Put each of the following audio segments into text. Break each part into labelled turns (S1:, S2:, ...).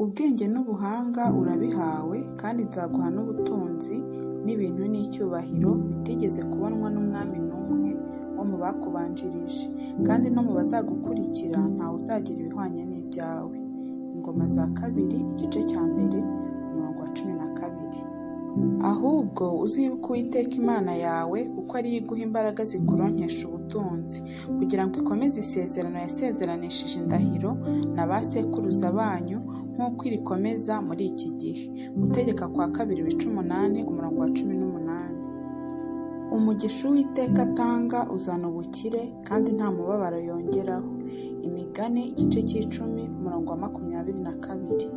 S1: Ubwenge n'ubuhanga urabihawe, kandi nzaguha n'ubutunzi n'ibintu n'icyubahiro bitigeze kubonwa n'umwami n'umwe wo mu bakubanjirije, kandi no mu bazagukurikira ntawe uzagira ibihwanye n'ibyawe. Ingoma za kabiri, igice cya mbere, umurongo wa 12. Ahubwo uzibuke Uwiteka Imana yawe, kuko ari yo iguha imbaraga zikuronkesha ubutunzi, kugira ngo ikomeze isezerano yasezeranishije indahiro na ba sekuruza banyu, nk'uko irikomeza muri iki gihe. Gutegeka kwa kabiri, ibice 8, umurongo wa 18. Umugisha Uwiteka atanga uzana ubukire, kandi nta mubabaro yongeraho. Imigani, igice cy'icumi, umurongo wa 22.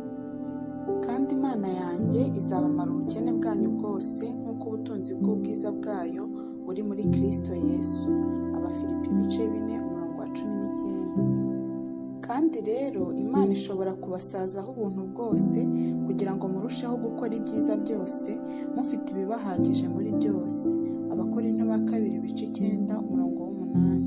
S1: Kandi Imana yanjye izabamara ubukene bwanyu bwose, nk'uko ubutunzi bw'ubwiza bwayo buri muri Kristo Yesu. Abafilipi, ibice 4, umurongo wa 19. Kandi rero Imana ishobora kubasazaho ubuntu bwose, kugira ngo murusheho gukora ibyiza byose, mufite ibibahagije muri byose. Abakorinto ba kabiri, ibice 9, umurongo w'8.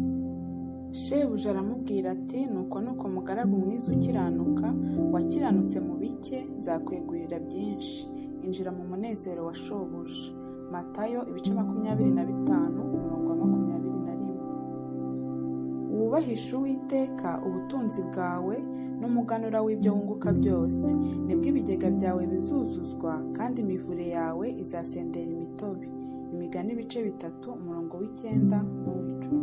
S1: Shebuja aramubwira ati, nuko mugaragu mwiza ukiranuka, wakiranutse mu bike, nzakwegurira byinshi. Injira mu munezero wa shobuja. Matayo, ibice 25, umurongo wa 21. Wubahishe Uwiteka ubutunzi bwawe n'umuganura w'ibyo wunguka byose, nibwo ibigega byawe bizuzuzwa, kandi imivure yawe izasendera imitobe. Imigani, ibice 3, umurongo w'9 n'uw'10.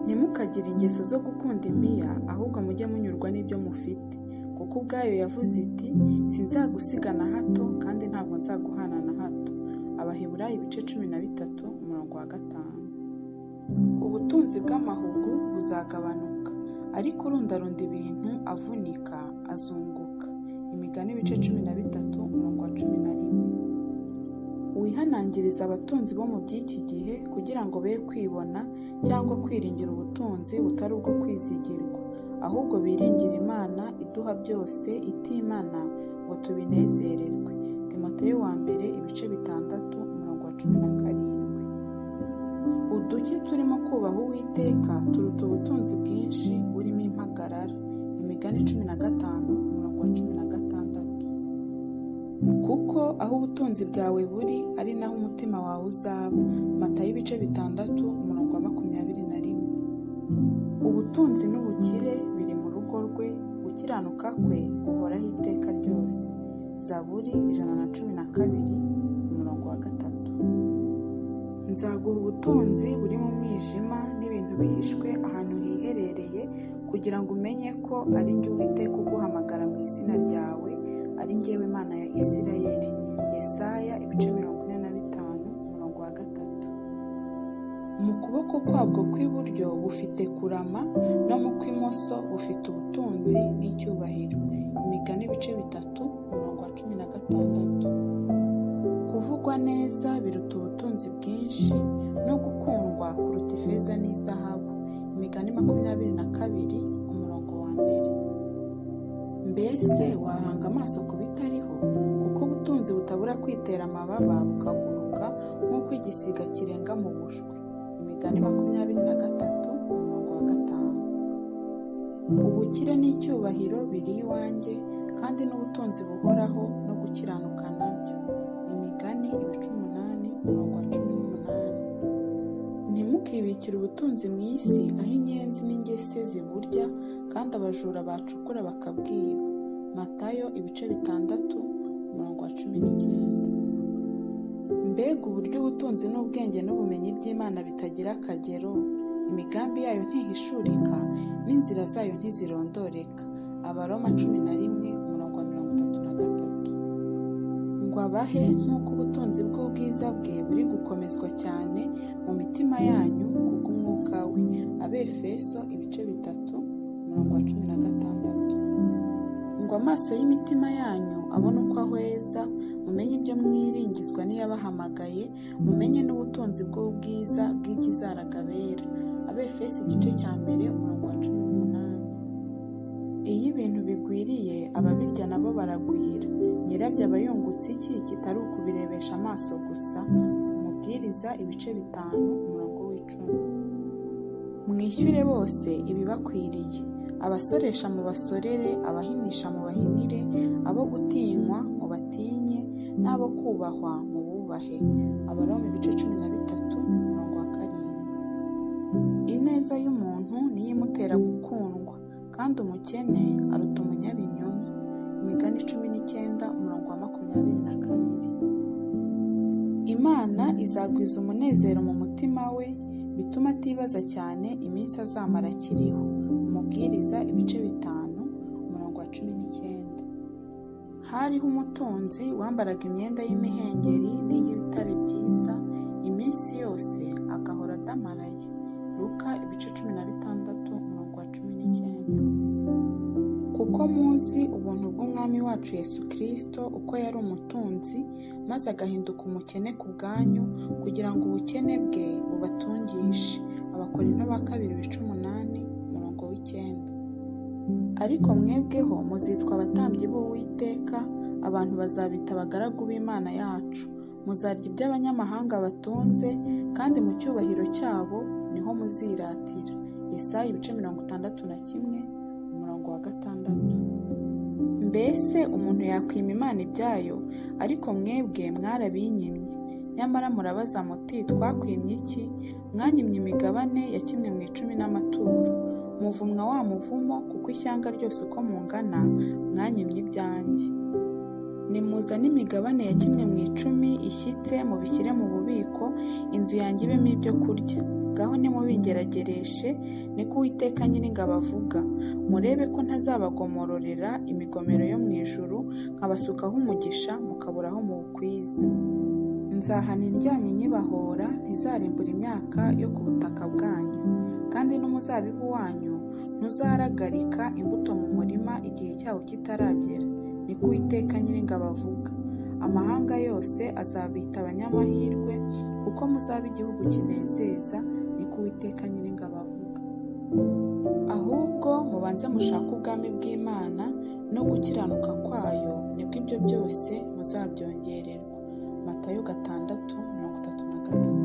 S1: Ntimukagire ingeso zo gukunda impiya, ahubwo mujye munyurwa n'ibyo mufite, kuko ubwayo yavuze iti, sinzagusiga na hato, kandi ntabwo nzaguhana na hato. Abaheburayo, ibice 13, umurongo wa 5. Ubutunzi bw'amahugu buzagabanuka, ariko urundarunda ibintu avunika azunguka. Imigani, ibice 13, umurongo wa 11. Wihanangiriza abatunzi bo mu by'iki gihe, kugira ngo be kwibona cyangwa kwiringira ubutunzi butari ubwo kwizigirwa, ahubwo biringira Imana iduha byose itimana, ngo tubinezererwe. Timoteyo wa mbere, ibice 6, umurongo wa 17. Uduke turimo kubaha Uwiteka turuta ubutunzi bwinshi burimo impagarara. Imigani 15, umurongo wa 16. Kuko aho ubutunzi bwawe buri, ari naho umutima wawe uzaba. Matayo, ibice 6, umurongo wa 21. Ubutunzi n'ubukire biri mu rugo rwe, gukiranuka kwe guhoraho iteka ryose. Zaburi 112, umurongo wa 3. Nzaguha ubutunzi buri mu mwijima n'ibintu bihishwe ahantu hiherereye, kugira ngo umenye ko ari njye Uwiteka uguhamagara mu izina ryawe, ari njyewe Mana ya Isirayeli. Yesaya, ibice 45, umurongo wa 3. Mu kuboko kwabwo kw'iburyo bufite kurama, no mu kw'imoso bufite ubutunzi n'icyubahiro. Imigani, ibice 3, umurongo wa 16. Kuvugwa neza biruta ubutunzi bwinshi, no gukundwa kuruta ifeza n'izahabu. Imigani 22, umurongo wa 1. Mbese wahanga amaso ku bitariho, kuko ubutunzi butabura kwitera amababa bukaguruka, nk'uko igisiga kirenga mu bushwi. Imigani 23, umurongo wa 5. Ubukire n'icyubahiro biri iwanjye, kandi n'ubutunzi buhoraho no gukiranuka nabyo. Imigani, ibice 8, umurongo wa 18. Ntimukibikire ubutunzi mu isi, aho inyenzi n'ingese ziburya, kandi abajura bacukura bakabwiba. Matayo, ibice 6, umurongo wa 19. Mbega uburyo ubutunzi n'ubwenge n'ubumenyi by'Imana bitagira akagero! Imigambi yayo ntihishurika, n'inzira zayo ntizirondoreka. Abaroma 11, umurongo wa 33. Ngo abahe nk'uko ubutunzi bw'ubwiza bwe buri gukomezwa cyane mu mitima yanyu kubw'umwuka we. Abefeso, ibice 3, umurongo wa 16. Ngo amaso y'imitima yanyu abone uko ahweza, mumenye ibyo mwiringizwa n'iyabahamagaye, mumenye n'ubutunzi bw'ubwiza bw'ibyizaraga bera. Abefeso, igice cya mbere, umurongo wa 18. Iyo ibintu bigwiriye, ababirya nabo baragwira. Nyirabyo aba yungutse iki kitari ukubirebesha amaso gusa? Umubwiriza, ibice 5, umurongo w'10. Mwishyure bose ibibakwiriye, abasoresha mubasorere, abahinisha mubahinire, abo gutinywa mubatinye, n'abo kubahwa mububahe. Abaroma 13:7. Ineza y'umuntu niyo imutera gukundwa, kandi umukene aruta umunyabinyoma. Imigani 19:22. Imana izagwiza umunezero mu mutima we, bituma atibaza cyane iminsi azamara akiriho. Umubwiriza 5:19. Hariho umutunzi wambaraga imyenda y'imihengeri n'iy'ibitare byiza iminsi yose, agahora adamaraye. Luka 16:19. Kuko muzi ubuntu bw'Umwami wacu Yesu Kristo, uko yari umutunzi maze agahinduka umukene ku bwanyu, kugira ngo ubukene bwe bubatungishe. Abakorinto 2:8-9. Ariko mwebweho muzitwa abatambyi b'Uwiteka, abantu bazabita abagaragu b'Imana yacu. Muzarya iby'abanyamahanga batunze, kandi mu cyubahiro cyabo niho muziratira. Yesaya 61:6. Mbese umuntu yakwima Imana ibyayo? Ariko mwebwe mwarabinyimye. Nyamara murabaza muti, twakwimye iki? Mwanyimye imigabane ya 1/10 n'amaturo. Muvumwa wa muvumo, kuko ishyanga ryose uko mungana mwanyimye ibyanjye. Nimuzane imigabane ya 1/10 ishyitse, mubishyire mu bubiko, inzu yanjye ibemo ibyo kurya. Ngaho nimubingeragereshe, niko Uwiteka Nyiringabo avuga. Murebe ko ntazabagomororera imigomero yo mu ijuru, nkabasukaho umugisha mukabura aho muwukwiza. Nzahana indyanyi nyibahora, ntizarimbura imyaka yo ku butaka bwanyu, kandi n'umuzabibu wanyu ntuzaragarika imbuto mu murima igihe cyawo kitaragera, niko Uwiteka Nyiringabo avuga. Amahanga yose azabita abanyamahirwe, kuko muzaba igihugu kinezeza, niko Uwiteka Nyiringabo avuga. Ahubwo mubanze mushake ubwami bw'Imana no gukiranuka kwayo, nibwo ibyo byose muzabyongererwa. Matayo 6:33.